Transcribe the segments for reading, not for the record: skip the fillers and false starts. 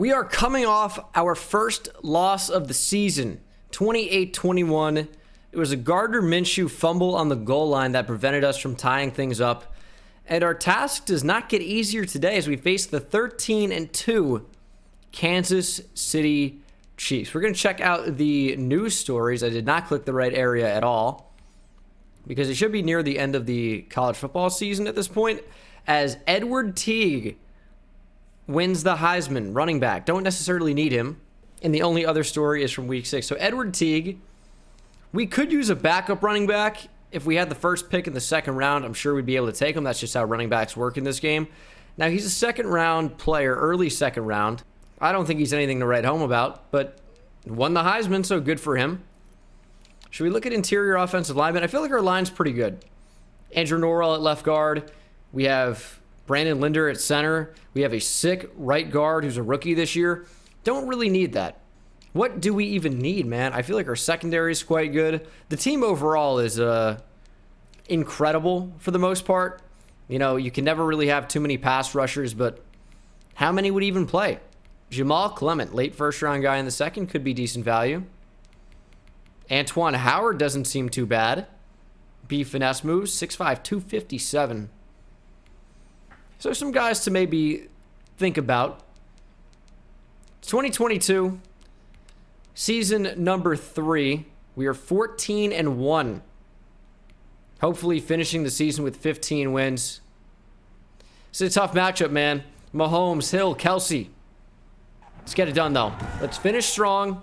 We are coming off our first loss of the season, 28-21. It was a Gardner Minshew fumble on the goal line that prevented us from tying things up. And our task does not get easier today as we face the 13-2 Kansas City Chiefs. We're going to check out the news stories. I did not click the right area at all because it should be near the end of the college football season at this point, as Edward Teague wins the Heisman running back. Don't necessarily need him. And the only other story is from week 6. So Edward Teague, we could use a backup running back. If we had the first pick in the second round, I'm sure we'd be able to take him. That's just how running backs work in this game. Now, he's a second round player, early second round. I don't think he's anything to write home about, but won the Heisman, so good for him. Should we look at interior offensive linemen? I feel like our line's pretty good. Andrew Norwell at left guard. We have Brandon Linder at center. We have a sick right guard who's a rookie this year. Don't really need that. What do we even need, man? I feel like our secondary is quite good. The team overall is incredible for the most part. You know, you can never really have too many pass rushers, but how many would even play? Jamal Clement, late first-round guy in the second, could be decent value. Antoine Howard doesn't seem too bad. B finesse moves, 6'5", 257. So some guys to maybe think about. 2022, season number 3. We are 14-1. Hopefully finishing the season with 15 wins. It's a tough matchup, man. Mahomes, Hill, Kelsey. Let's get it done, though. Let's finish strong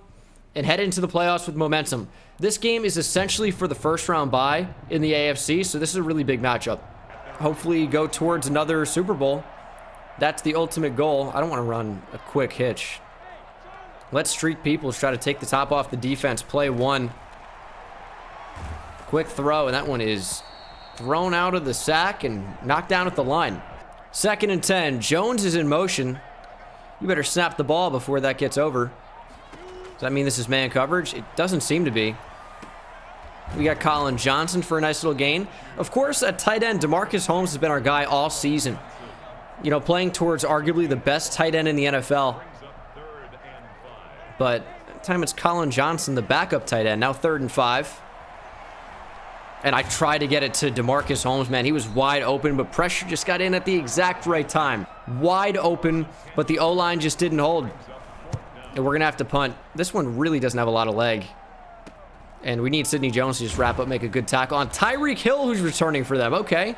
and head into the playoffs with momentum. This game is essentially for the first-round bye in the AFC, so this is a really big matchup. Hopefully go towards another Super Bowl. That's the ultimate goal. I don't want to run a quick hitch. Let's Street Peoples try to take the top off the defense. Play one. Quick throw, and that one is thrown out of the sack and knocked down at the line. 2nd and 10. Jones is in motion. You better snap the ball before that gets over. Does that mean this is man coverage? It doesn't seem to be. We got Colin Johnson for a nice little gain. Of course, at tight end, DeMarcus Holmes has been our guy all season. You know, playing towards arguably the best tight end in the NFL. But that time it's Colin Johnson, the backup tight end. Now 3rd and 5. And I tried to get it to DeMarcus Holmes, man. He was wide open, but pressure just got in at the exact right time. Wide open, but the O-line just didn't hold. And we're going to have to punt. This one really doesn't have a lot of leg. And we need Sidney Jones to just wrap up, make a good tackle on Tyreek Hill, who's returning for them. Okay.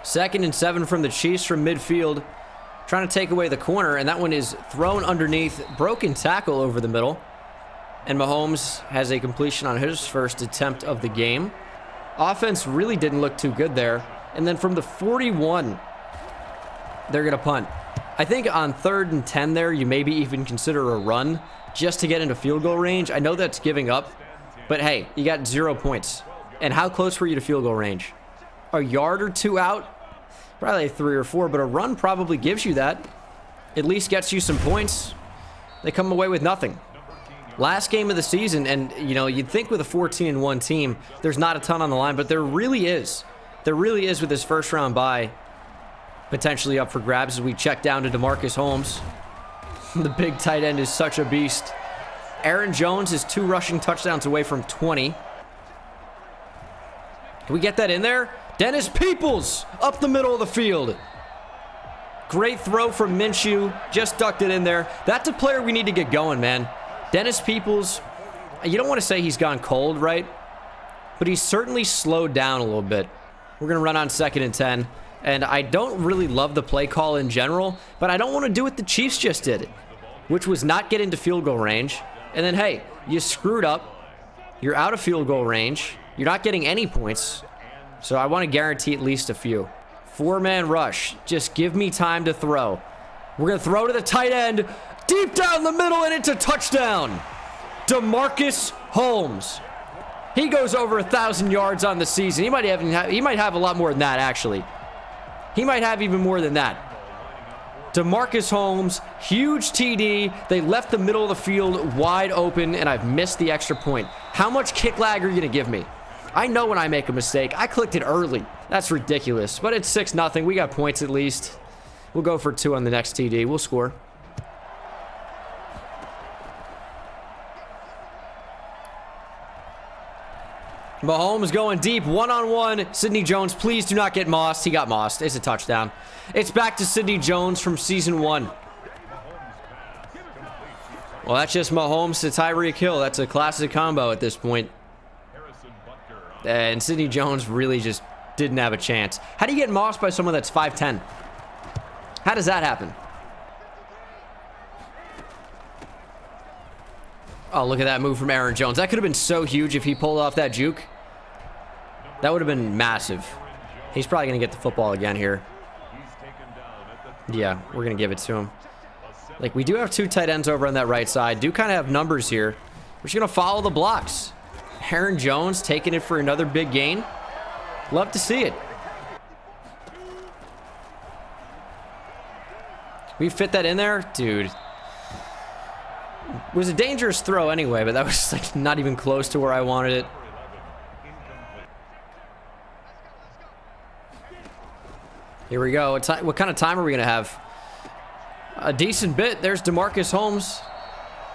2nd and 7 from the Chiefs from midfield. Trying to take away the corner, and that one is thrown underneath. Broken tackle over the middle. And Mahomes has a completion on his first attempt of the game. Offense really didn't look too good there. And then from the 41, they're going to punt. I think on 3rd and 10 there, you maybe even consider a run just to get into field goal range. I know that's giving up, but hey, you got 0 points. And how close were you to field goal range? A yard or two out? Probably 3 or 4, but a run probably gives you that. At least gets you some points. They come away with nothing. Last game of the season, and you know, you'd think with a 14-1 team, there's not a ton on the line, but there really is. There really is with this first round bye potentially up for grabs as we check down to DeMarcus Holmes. The big tight end is such a beast. Aaron Jones is 2 rushing touchdowns away from 20. Can we get that in there? Dennis Peoples up the middle of the field. Great throw from Minshew. Just ducked it in there. That's a player we need to get going, man. Dennis Peoples, you don't want to say he's gone cold, right? But he's certainly slowed down a little bit. We're going to run on 2nd and 10. And I don't really love the play call in general, but I don't want to do what the Chiefs just did, which was not get into field goal range. And then, hey, you screwed up. You're out of field goal range. You're not getting any points. So I want to guarantee at least a few. 4-man rush. Just give me time to throw. We're going to throw to the tight end. Deep down the middle, and it's a touchdown. DeMarcus Holmes. He goes over 1,000 yards on the season. He might have a lot more than that, actually. He might have even more than that. DeMarcus Holmes, huge TD. They left the middle of the field wide open, and I've missed the extra point. How much kick lag are you going to give me? I know when I make a mistake. I clicked it early. That's ridiculous. But it's 6-0. We got points at least. We'll go for 2 on the next TD. We'll score. Mahomes going deep, one-on-one. Sidney Jones, please do not get mossed. He got mossed. It's a touchdown. It's back to Sidney Jones from season 1. Well, that's just Mahomes to Tyreek Hill. That's a classic combo at this point. And Sidney Jones really just didn't have a chance. How do you get mossed by someone that's 5'10"? How does that happen? Oh, look at that move from Aaron Jones. That could have been so huge if he pulled off that juke. That would have been massive. He's probably going to get the football again here. Yeah, we're going to give it to him. Like, we do have 2 tight ends over on that right side. Do kind of have numbers here. We're just going to follow the blocks. Aaron Jones taking it for another big gain. Love to see it. We fit that in there? Dude. It was a dangerous throw anyway, but that was like not even close to where I wanted it. Here we go. What kind of time are we going to have? A decent bit. There's DeMarcus Holmes.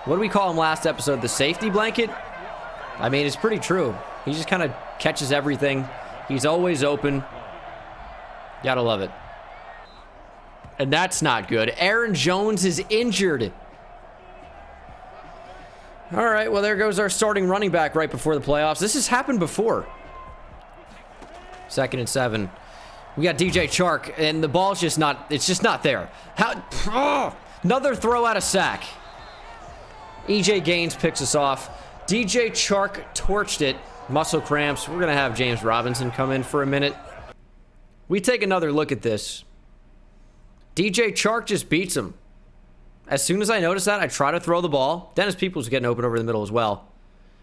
What do we call him last episode? The safety blanket? I mean, it's pretty true. He just kind of catches everything. He's always open. Gotta love it. And that's not good. Aaron Jones is injured. All right, well, there goes our starting running back right before the playoffs. This has happened before. 2nd and 7. We got DJ Chark, and the ball's just not, it's just not there. Another throw out of sack. EJ Gaines picks us off. DJ Chark torched it. Muscle cramps. We're going to have James Robinson come in for a minute. We take another look at this. DJ Chark just beats him. As soon as I notice that, I try to throw the ball. Dennis Peoples getting open over the middle as well.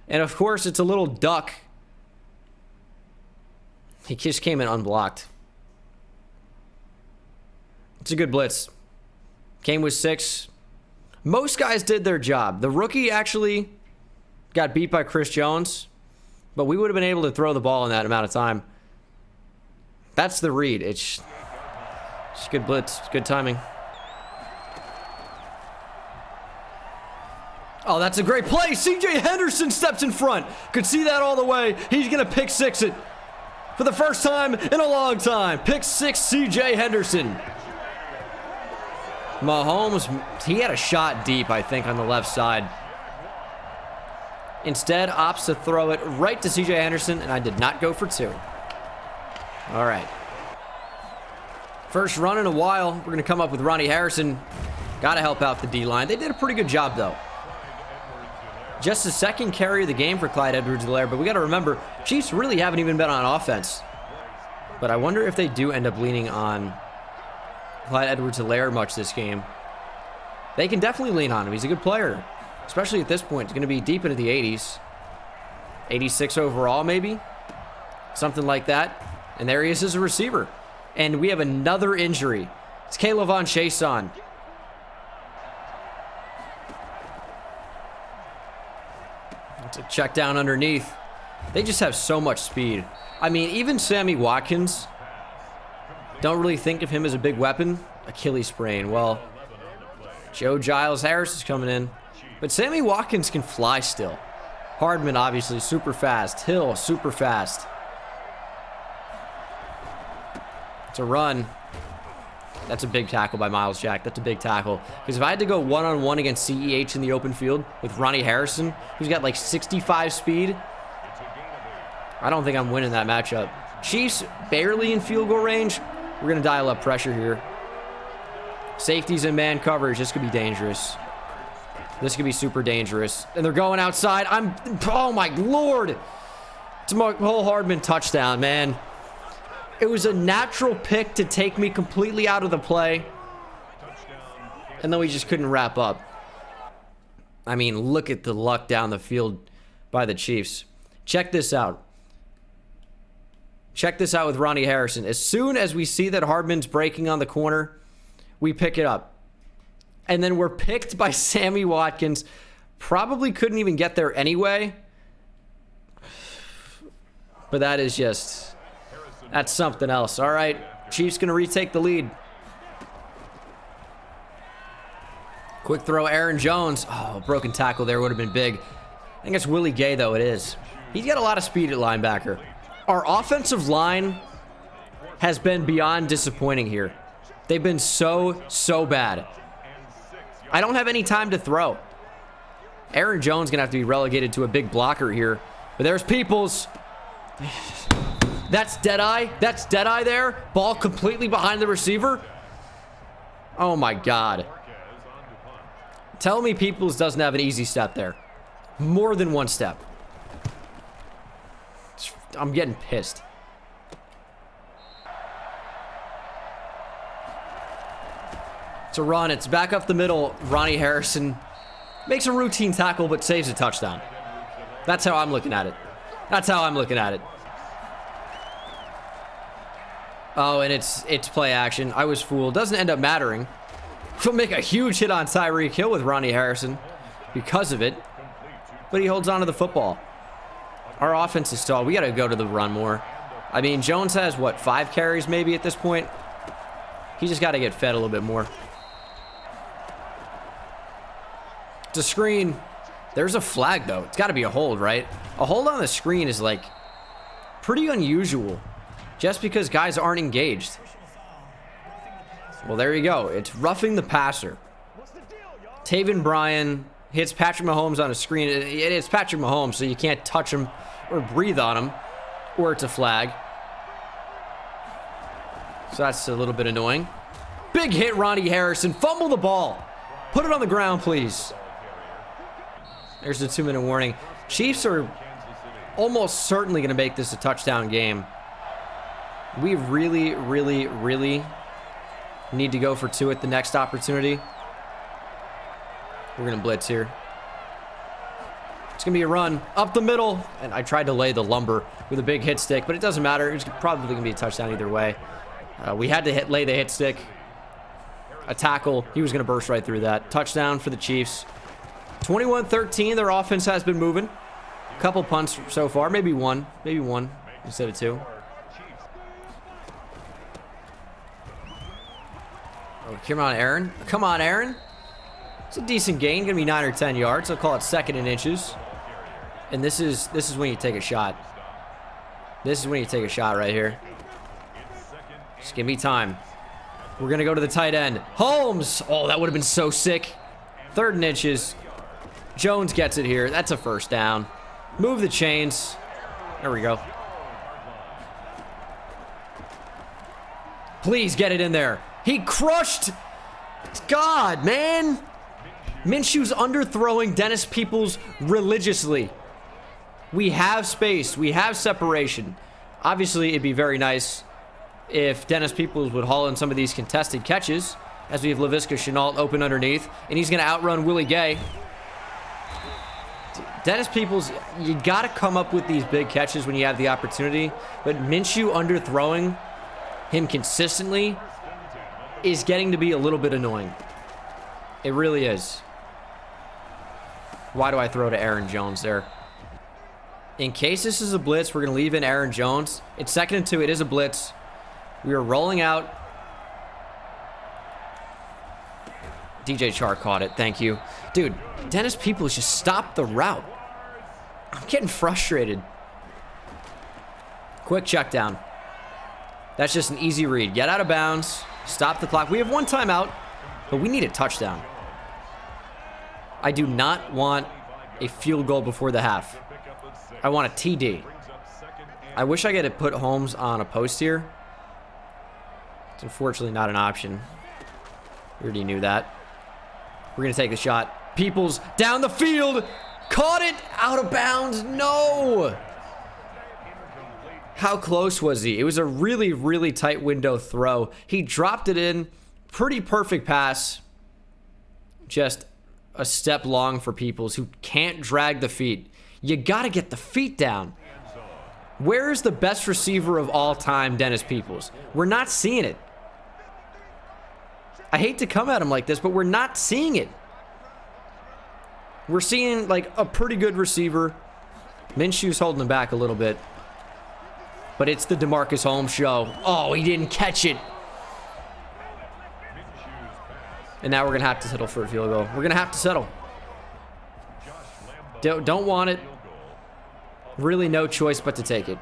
And of course, it's a little duck. He just came in unblocked. It's a good blitz. Came with 6. Most guys did their job. The rookie actually got beat by Chris Jones, but we would have been able to throw the ball in that amount of time. That's the read. It's good blitz. Good timing. Oh, that's a great play. CJ Henderson steps in front. Could see that all the way. He's going to pick 6 it for the first time in a long time. Pick 6 CJ Henderson. Mahomes, he had a shot deep, I think, on the left side. Instead, opts to throw it right to CJ Henderson, and I did not go for 2. All right. First run in a while. We're going to come up with Ronnie Harrison. Got to help out the D-line. They did a pretty good job, though. Just the 2nd carry of the game for Clyde Edwards-Helaire, but we got to remember, Chiefs really haven't even been on offense. But I wonder if they do end up leaning on Clyde Edwards-Helaire much this game. They can definitely lean on him. He's a good player, especially at this point. He's going to be deep into the 80s. 86 overall, maybe? Something like that. And there he is as a receiver. And we have another injury. It's Kayvon Chason. It's a check down underneath. They just have so much speed. I mean, even Sammy Watkins, don't really think of him as a big weapon. Achilles sprain. Well, Joe Giles Harris is coming in. But Sammy Watkins can fly still. Hardman, obviously, super fast. Hill, super fast. It's a run. That's a big tackle by Miles Jack. That's a big tackle. Because if I had to go one-on-one against CEH in the open field with Ronnie Harrison, who's got like 65 speed, I don't think I'm winning that matchup. Chiefs barely in field goal range. We're going to dial up pressure here. Safeties and man coverage. This could be dangerous. This could be super dangerous. And they're going outside. Oh my Lord. It's a whole Hardman touchdown, man. It was a natural pick to take me completely out of the play. And then we just couldn't wrap up. I mean, look at the luck down the field by the Chiefs. Check this out. Check this out with Ronnie Harrison. As soon as we see that Hardman's breaking on the corner, we pick it up. And then we're picked by Sammy Watkins. Probably couldn't even get there anyway. But that is just... that's something else. All right, Chiefs going to retake the lead. Quick throw, Aaron Jones. Oh, broken tackle there would have been big. I think it's Willie Gay, though. It is. He's got a lot of speed at linebacker. Our offensive line has been beyond disappointing here. They've been so bad. I don't have any time to throw. Aaron Jones going to have to be relegated to a big blocker here. But there's Peoples. That's Deadeye. That's Deadeye there. Ball completely behind the receiver. Oh, my God. Tell me Peoples doesn't have an easy step there. More than one step. I'm getting pissed. It's a run. It's back up the middle. Ronnie Harrison makes a routine tackle, but saves a touchdown. That's how I'm looking at it. That's how I'm looking at it. Oh, and it's play action. I was fooled. Doesn't end up mattering. He'll make a huge hit on Tyreek Hill with Ronnie Harrison because of it. But he holds on to the football. Our offense is stalled. We got to go to the run more. I mean, Jones has, what, 5 carries maybe at this point? He just got to get fed a little bit more. It's a screen. There's a flag, though. It's got to be a hold, right? A hold on the screen is, like, pretty unusual. Just because guys aren't engaged. Well, there you go. It's roughing the passer. Taven Bryan hits Patrick Mahomes on a screen. It's Patrick Mahomes, so you can't touch him or breathe on him, or it's a flag. So that's a little bit annoying. Big hit, Ronnie Harrison. Fumble the ball. Put it on the ground, please. There's the 2-minute warning. Chiefs are almost certainly going to make this a touchdown game. We really need to go for 2 at the next opportunity. We're going to blitz here. It's going to be a run up the middle. And I tried to lay the lumber with a big hit stick, but it doesn't matter. It's probably going to be a touchdown either way. We had to lay the hit stick. A tackle. He was going to burst right through that. Touchdown for the Chiefs. 21-13. Their offense has been moving. A couple punts so far. Maybe one. Maybe one instead of 2. Oh, come on, Aaron. Come on, Aaron. It's a decent gain. Going to be 9 or 10 yards. I'll call it 2nd and inches. And this is when you take a shot. This is when you take a shot right here. Just give me time. We're going to go to the tight end. Holmes. Oh, that would have been so sick. 3rd and inches. Jones gets it here. That's a first down. Move the chains. There we go. Please get it in there. He crushed. God, man. Minshew's underthrowing Dennis Peoples religiously. We have space. We have separation. Obviously, it'd be very nice if Dennis Peoples would haul in some of these contested catches, as we have Laviska Shenault open underneath, and he's going to outrun Willie Gay. Dennis Peoples, you got to come up with these big catches when you have the opportunity, but Minshew underthrowing him consistently is getting to be a little bit annoying. It really is. Why do I throw to Aaron Jones there? In case this is a blitz, we're going to leave in Aaron Jones. It's 2nd and 2. It is a blitz. We are rolling out. DJ Chark caught it. Thank you. Dude, Dennis Peoples just stopped the route. I'm getting frustrated. Quick check down. That's just an easy read. Get out of bounds. Stop the clock. We have 1 timeout, but we need a touchdown. I do not want a field goal before the half. I want a TD. I wish I could put Holmes on a post here. It's unfortunately not an option. We already knew that. We're going to take the shot. Peoples down the field. Caught it. Out of bounds. No. How close was he? It was a really tight window throw. He dropped it in. Pretty perfect pass. Just a step long for Peoples, who can't drag the feet. You got to get the feet down. Where is the best receiver of all time, Dennis Peoples? We're not seeing it. I hate to come at him like this, but we're not seeing it. We're seeing like a pretty good receiver. Minshew's holding him back a little bit. But it's the DeMarcus Holmes show. Oh, he didn't catch it. And now we're going to have to settle for a field goal. We're going to have to settle. Don't want it. Really no choice but to take it.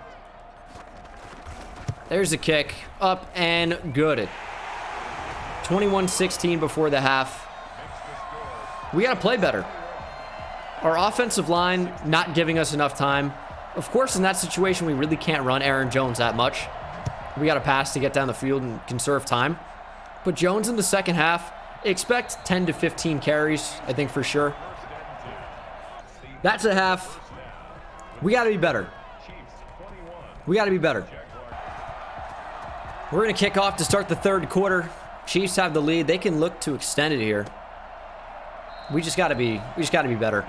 There's a kick. Up and good. 21-16 before the half. We got to play better. Our offensive line not giving us enough time. Of course, in that situation, we really can't run Aaron Jones that much. We got to pass to get down the field and conserve time. But Jones in the second half, expect 10 to 15 carries, I think for sure. That's a half. We got to be better. We got to be better. We're going to kick off to start the third quarter. Chiefs have the lead. They can look to extend it here. We just got to be better.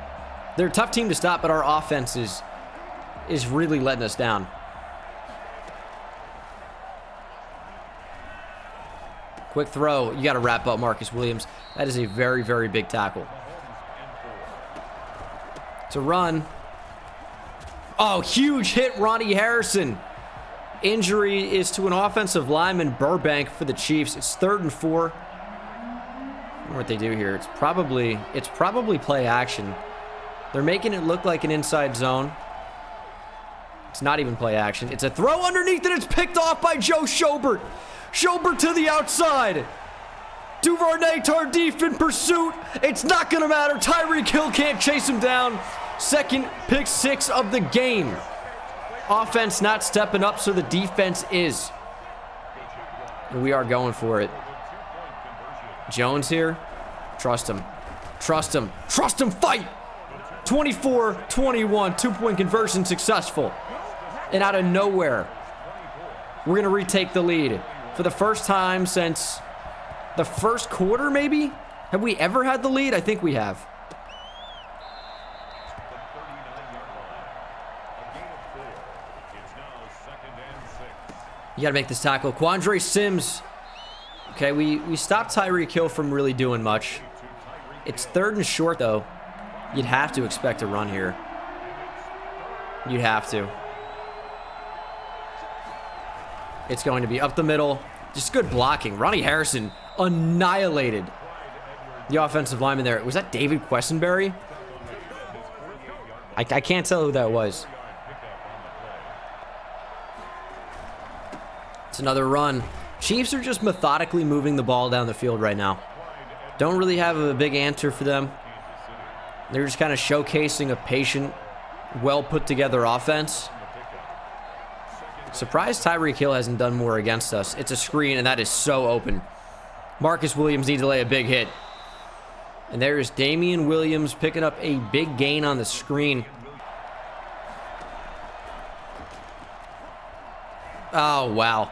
They're a tough team to stop, but our offense is really letting us down. Quick throw. You got to wrap up Marcus Williams. That is a very, very big tackle. It's a run. Oh, huge hit, Ronnie Harrison. Injury is to an offensive lineman, Burbank, for the Chiefs. It's 3rd and 4. I wonder what they do here. It's probably play action. They're making it look like an inside zone. It's not even play action. It's a throw underneath, and it's picked off by Joe Schobert. Schobert to the outside. Duvernay Tardif in pursuit. It's not going to matter. Tyreek Hill can't chase him down. Second pick 6 of the game. Offense not stepping up, so the defense is. And we are going for it. Jones here. Trust him. Trust him. Trust him. Fight. 24-21. 2-point conversion successful. And out of nowhere, we're going to retake the lead. For the first time since the first quarter, maybe? Have we ever had the lead? I think we have. You got to make this tackle. Quandre Sims. Okay, we stopped Tyreek Hill from really doing much. It's 3rd and short, though. You'd have to expect a run here. You'd have to. It's going to be up the middle. Just good blocking. Ronnie Harrison annihilated the offensive lineman there. Was that David Quessenberry? I can't tell who that was. It's another run. Chiefs are just methodically moving the ball down the field right now. Don't really have a big answer for them. They're just kind of showcasing a patient, well put together offense. Surprised Tyreek Hill hasn't done more against us. It's a screen, and that is so open. Marcus Williams needs to lay a big hit. And there's Damian Williams picking up a big gain on the screen. Oh, wow.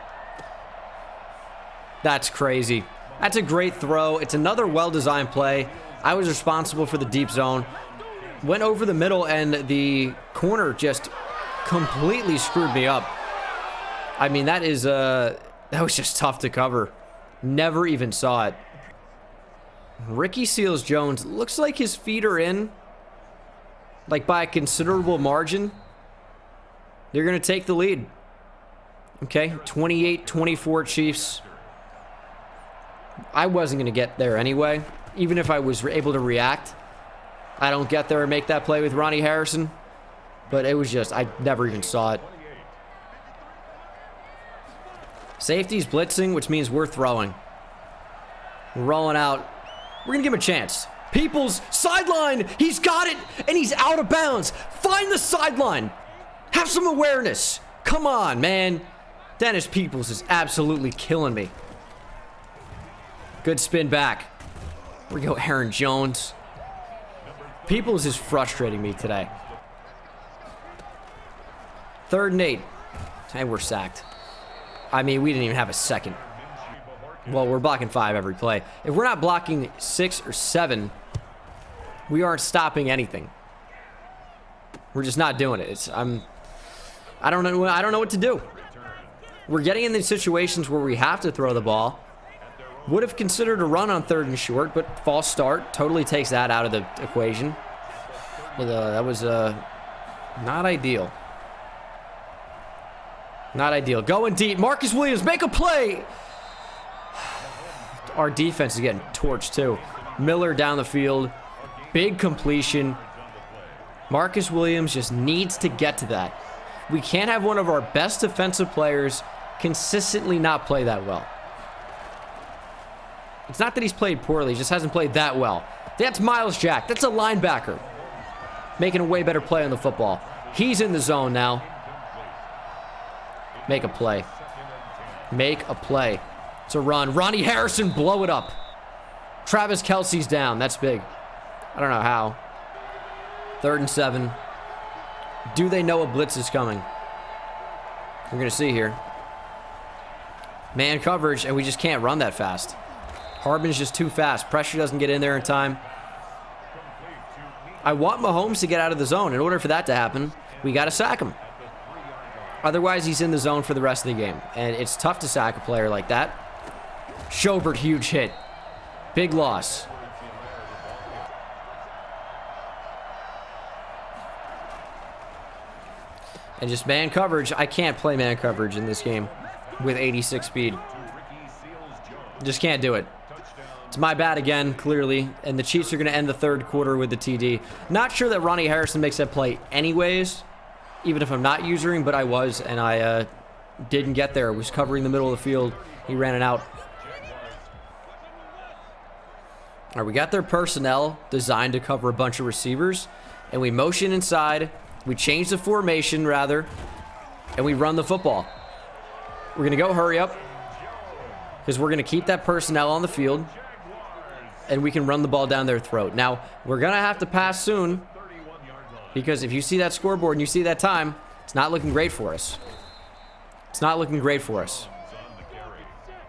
That's crazy. That's a great throw. It's another well-designed play. I was responsible for the deep zone. Went over the middle, and the corner just completely screwed me up. I mean, that was just tough to cover. Never even saw it. Ricky Seals-Jones, looks like his feet are in, like by a considerable margin. They're going to take the lead. Okay, 28-24 Chiefs. I wasn't going to get there anyway, even if I was able to react. I don't get there and make that play with Ronnie Harrison, but it was just, I never even saw it. Safety's blitzing, which means we're throwing. We're rolling out. We're going to give him a chance. Peoples, sideline. He's got it, and he's out of bounds. Find the sideline. Have some awareness. Come on, man. Dennis Peoples is absolutely killing me. Good spin back. Here we go, Aaron Jones. Peoples is frustrating me today. 3rd and 8. And we're sacked. I mean, we didn't even have a second. Well, we're blocking 5 every play. If we're not blocking 6 or 7, we aren't stopping anything. We're just not doing it. I don't know what to do. We're getting in these situations where we have to throw the ball. Would have considered a run on 3rd and short, but false start totally takes that out of the equation. But that was not ideal. Not ideal. Going deep. Marcus Williams, make a play. Our defense is getting torched too. Miller down the field. Big completion. Marcus Williams just needs to get to that. We can't have one of our best defensive players consistently not play that well. It's not that he's played poorly, he just hasn't played that well. That's Miles Jack. That's a linebacker. Making a way better play on the football. He's in the zone now. Make a play. Make a play. It's a run. Ronnie Harrison, blow it up. Travis Kelce's down. That's big. I don't know how. 3rd and 7. Do they know a blitz is coming? We're going to see here. Man coverage, and we just can't run that fast. Hardman's just too fast. Pressure doesn't get in there in time. I want Mahomes to get out of the zone. In order for that to happen, we got to sack him. Otherwise, he's in the zone for the rest of the game. And it's tough to sack a player like that. Schobert, huge hit. Big loss. And just man coverage. I can't play man coverage in this game with 86 speed. Just can't do it. It's my bad again, clearly. And the Chiefs are going to end the 3rd quarter with the TD. Not sure that Ronnie Harrison makes that play anyways, even if I'm not usering, but I was, and I didn't get there. I was covering the middle of the field. He ran it out. All right, we got their personnel designed to cover a bunch of receivers, and we motion inside. We change the formation, rather, and we run the football. We're going to go hurry up because we're going to keep that personnel on the field, and we can run the ball down their throat. Now, we're going to have to pass soon because if you see that scoreboard and you see that time, it's not looking great for us. It's not looking great for us.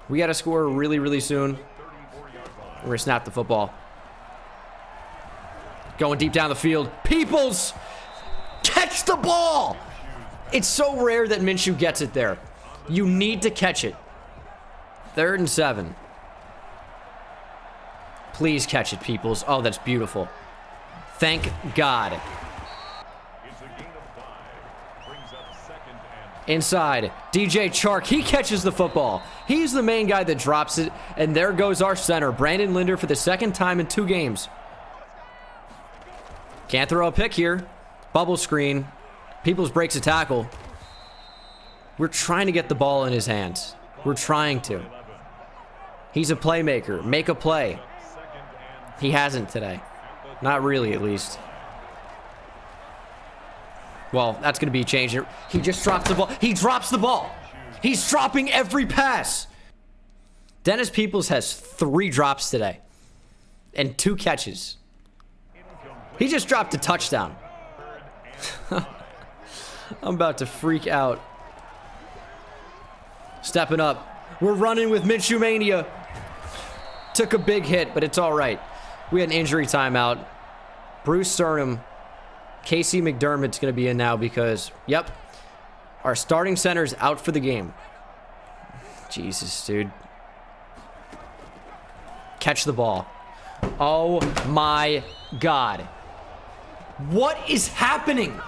We got to score really, really soon. We're going to snap the football. Going deep down the field. Peoples! Catch the ball! It's so rare that Minshew gets it there. You need to catch it. 3rd and 7. Please catch it, Peoples. Oh, that's beautiful. Thank God. Inside, DJ Chark, he catches the football. He's the main guy that drops it, and there goes our center, Brandon Linder, for the 2nd time in 2 games. Can't throw a pick here. Bubble screen. Peoples breaks a tackle. We're trying to get the ball in his hands. We're trying to. He's a playmaker. Make a play. He hasn't today. Not really, at least. Well, that's going to be changed. He just drops the ball. He drops the ball. He's dropping every pass. Dennis Peoples has 3 drops today and 2 catches. He just dropped a touchdown. I'm about to freak out. Stepping up. We're running with Minshew Mania. Took a big hit, but it's all right. We had an injury timeout. Bruce Sternum. Casey McDermott's going to be in now because, yep, our starting center's out for the game. Jesus, dude. Catch the ball. Oh, my God. What is happening?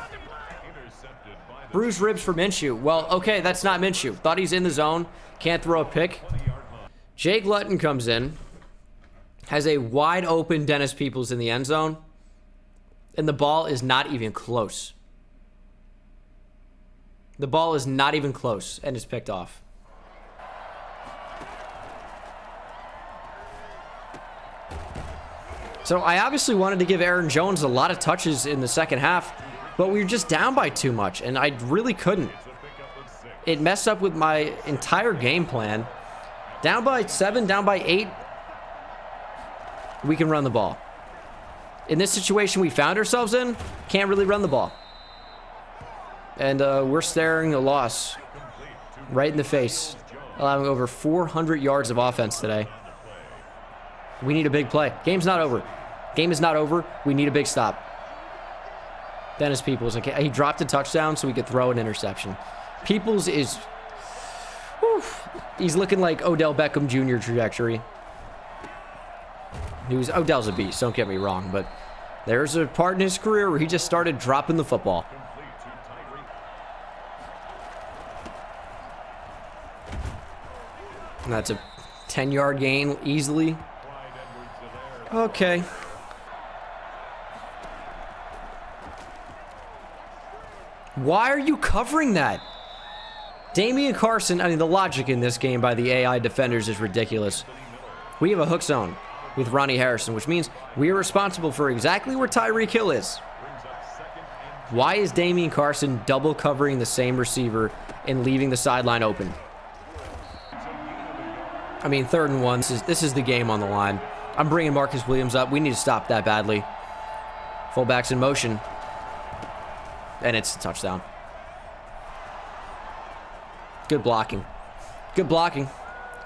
Bruce ribs for Minshew. Well, okay, that's not Minshew. Thought he's in the zone. Can't throw a pick. Jake Luton comes in. Has a wide open Dennis Peoples in the end zone. And the ball is not even close. The ball is not even close, and it's picked off. So I obviously wanted to give Aaron Jones a lot of touches in the 2nd half, but we were just down by too much, and I really couldn't. It messed up with my entire game plan. Down by 7, down by 8, we can run the ball. In this situation we found ourselves in, can't really run the ball. And we're staring a loss right in the face, allowing over 400 yards of offense today. We need a big play. Game's not over. Game is not over. We need a big stop. Dennis Peoples, okay, he dropped a touchdown so we could throw an interception. Peoples is, whew, he's looking like Odell Beckham Jr. trajectory. Odell's a beast, don't get me wrong, but there's a part in his career where he just started dropping the football. And that's a 10-yard gain easily. Okay. Why are you covering that? Damian Carson, I mean, the logic in this game by the AI defenders is ridiculous. We have a hook zone with Ronnie Harrison, which means we are responsible for exactly where Tyreek Hill is. Why is Damian Carson double covering the same receiver and leaving the sideline open? I mean, 3rd and 1. This is the game on the line. I'm bringing Marcus Williams up. We need to stop that badly. Fullback's in motion. And it's a touchdown. Good blocking. Good blocking.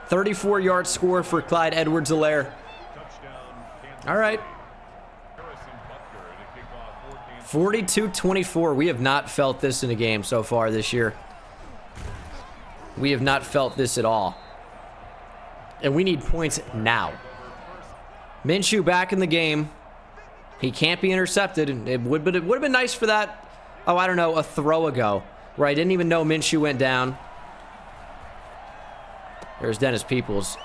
34-yard score for Clyde Edwards-Helaire. All right. 42-24. We have not felt this in a game so far this year. We have not felt this at all. And we need points now. Minshew back in the game. He can't be intercepted. It would have been nice for that, oh, I don't know, a throw ago, where I didn't even know Minshew went down. There's Dennis Peoples.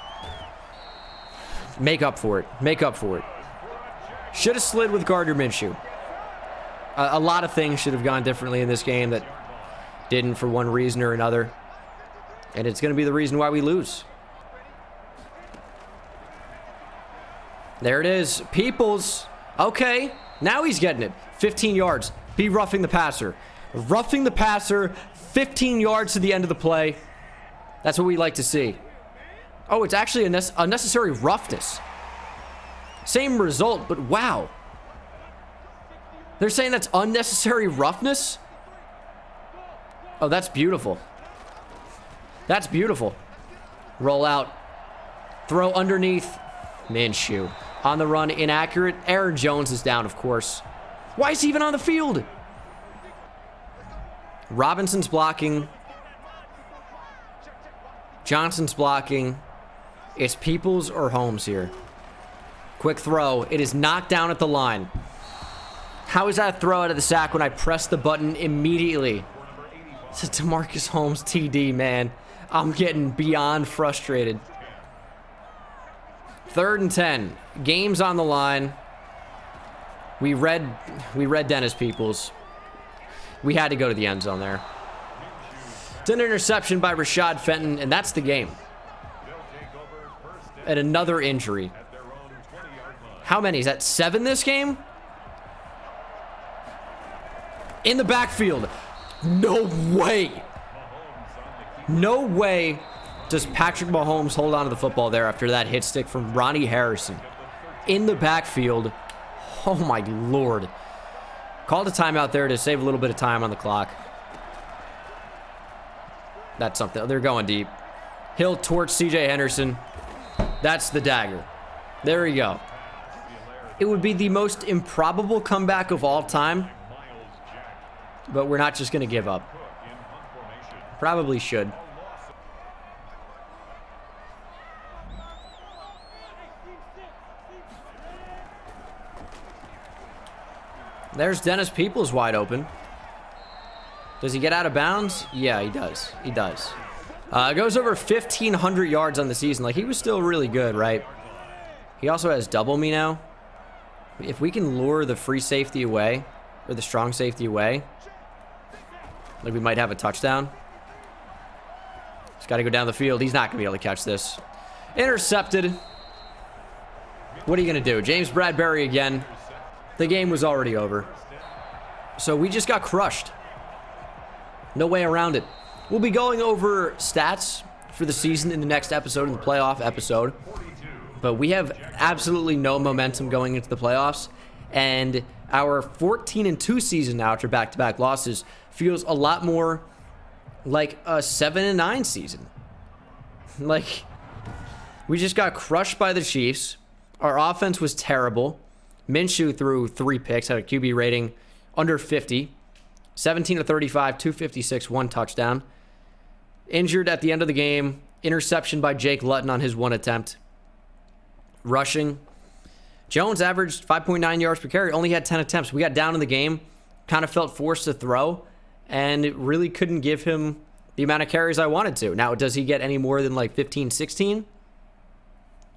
Make up for it. Make up for it. Should have slid with Gardner Minshew. A lot of things should have gone differently in this game that didn't for one reason or another. And it's going to be the reason why we lose. There it is. Peoples. Okay. Now he's getting it. 15 yards. Be roughing the passer. Roughing the passer. 15 yards to the end of the play. That's what we like to see. Oh, it's actually unnecessary roughness. Same result, but wow. They're saying that's unnecessary roughness? Oh, that's beautiful. That's beautiful. Roll out. Throw underneath. Minshew. On the run, inaccurate. Aaron Jones is down, of course. Why is he even on the field? Robinson's blocking. Johnson's blocking. It's Peoples or Holmes here. Quick throw. It is knocked down at the line. How is that a throw out of the sack when I press the button immediately? It's a DeMarcus Holmes TD, man. I'm getting beyond frustrated. 3rd and 10. Game's on the line. We read Dennis Peoples. We had to go to the end zone there. It's an interception by Rashad Fenton, and that's the game. And another injury. How many? Is that 7 this game? In the backfield. No way. No way does Patrick Mahomes hold on to the football there after that hit stick from Ronnie Harrison. In the backfield. Oh my Lord. Called a timeout there to save a little bit of time on the clock. That's something. They're going deep. Hill towards CJ Henderson. That's the dagger. There we go. It would be the most improbable comeback of all time. But we're not just going to give up. Probably should. There's Dennis Peoples wide open. Does he get out of bounds? Yeah, he does. He does. Goes over 1,500 yards on the season. Like, he was still really good, right? He also has double me now. If we can lure the free safety away, or the strong safety away, like we might have a touchdown. He's got to go down the field. He's not going to be able to catch this. Intercepted. What are you going to do? James Bradbury again. The game was already over. So we just got crushed. No way around it. We'll be going over stats for the season in the next episode, in the playoff episode. But we have absolutely no momentum going into the playoffs. And our 14-2 season now after back-to-back losses feels a lot more like a 7-9 season. Like, we just got crushed by the Chiefs. Our offense was terrible. Minshew threw 3 picks, had a QB rating under 50. 17 of 35, 256, 1 touchdown. Injured at the end of the game. Interception by Jake Luton on his 1 attempt. Rushing. Jones averaged 5.9 yards per carry, only had 10 attempts. We got down in the game, kind of felt forced to throw, and it really couldn't give him the amount of carries I wanted to. Now, does he get any more than like 15, 16?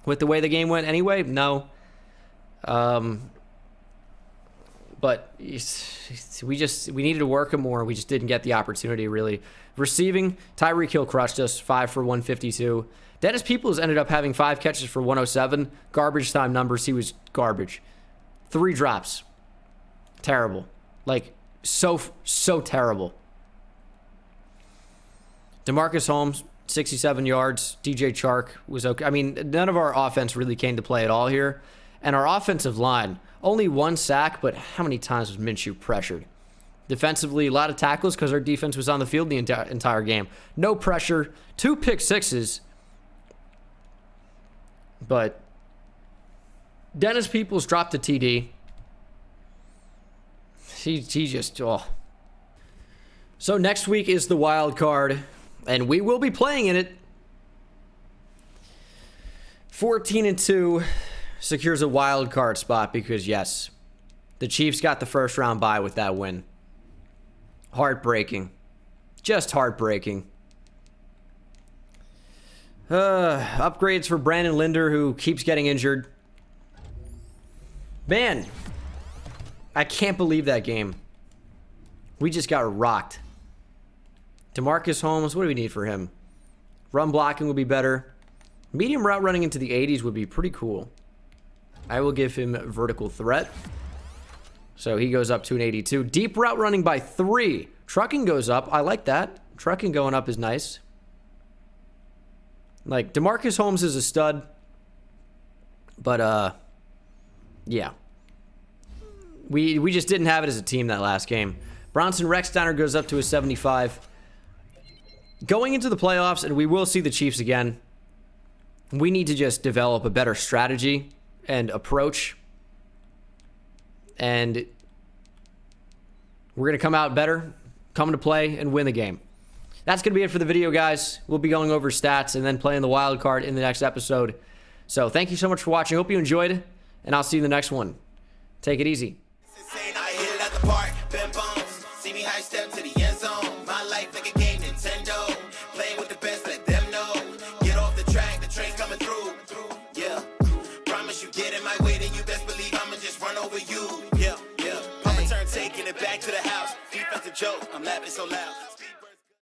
With the way the game went anyway? No. But we needed to work him more. We just didn't get the opportunity, really. Receiving, Tyreek Hill crushed us, 5 for 152. Dennis Peoples ended up having 5 catches for 107. Garbage time numbers. He was garbage. 3 drops. Terrible. Like, so terrible. DeMarcus Holmes, 67 yards. DJ Chark was okay. I mean, none of our offense really came to play at all here. And our offensive line, only 1 sack, but how many times was Minshew pressured? Defensively, a lot of tackles because our defense was on the field the entire game. No pressure, 2 pick sixes. But Dennis Peoples dropped a TD. He just, oh. So next week is the wild card, and we will be playing in it. 14-2 secures a wild card spot because, yes, the Chiefs got the first round bye with that win. Heartbreaking. Just heartbreaking. Upgrades for Brandon Linder, who keeps getting injured. Man, I can't believe that game. We just got rocked. DeMarcus Holmes, what do we need for him? Run blocking would be better. Medium route running into the 80s would be pretty cool. I will give him vertical threat. So he goes up to an 82. Deep route running by 3. Trucking goes up. I like that. Trucking going up is nice. Like, DeMarcus Holmes is a stud. But, yeah. We just didn't have it as a team that last game. Bronson Rexsteiner goes up to a 75. Going into the playoffs, and we will see the Chiefs again, we need to just develop a better strategy and approach. And we're going to come out better, come to play, and win the game. That's going to be it for the video, guys. We'll be going over stats and then playing the wild card in the next episode. So thank you so much for watching. Hope you enjoyed, and I'll see you in the next one. Take it easy. I hit it at the park, Ben Bones. See me high step to the end zone. My life like a game, Nintendo. Playing with the best, let them know. Get off the track, the train's coming through. Yeah, promise you get in my way, then you best believe I'ma just run over you. Yeah, I'ma turn taking it back to the house. Defensive joke, I'm laughing so loud.